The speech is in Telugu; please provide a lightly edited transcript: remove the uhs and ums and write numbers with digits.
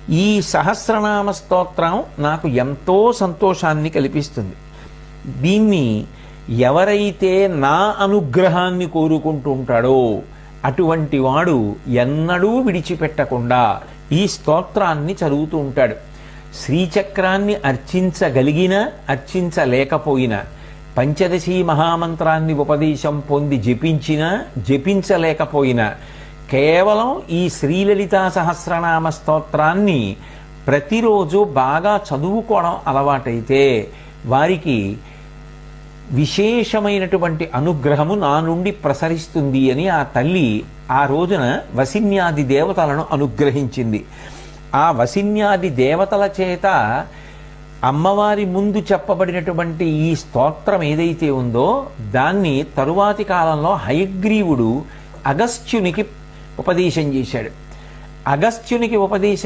ఈ సహస్రనామ స్తోత్రం నాకు ఎంతో సంతోషాన్ని కల్పిస్తుంది. దీన్ని ఎవరైతే నా అనుగ్రహాన్ని కోరుకుంటూ ఉంటాడో అటువంటి వాడు ఎన్నడూ విడిచిపెట్టకుండా ఈ స్తోత్రాన్ని చదువుతూ ఉంటాడు. శ్రీచక్రాన్ని అర్చించగలిగినా అర్చించలేకపోయినా, పంచదశి మహామంత్రాన్ని ఉపదేశం పొంది జపించినా జపించలేకపోయినా, కేవలం ఈ శ్రీలలితా సహస్రనామ స్తోత్రాన్ని ప్రతిరోజు బాగా చదువుకోవడం అలవాటైతే వారికి విశేషమైనటువంటి అనుగ్రహము నా నుండి ప్రసరిస్తుంది అని ఆ తల్లి ఆ రోజున వసిన్యాది దేవతలను అనుగ్రహించింది. ఆ వసిన్యాది దేవతల చేత అమ్మవారి ముందు చెప్పబడినటువంటి ఈ స్తోత్రం ఏదైతే ఉందో దాన్ని తరువాతి కాలంలో హయగ్రీవుడు అగస్త్యునికి ఉపదేశం చేశాడు. అగస్త్యునికి ఉపదేశం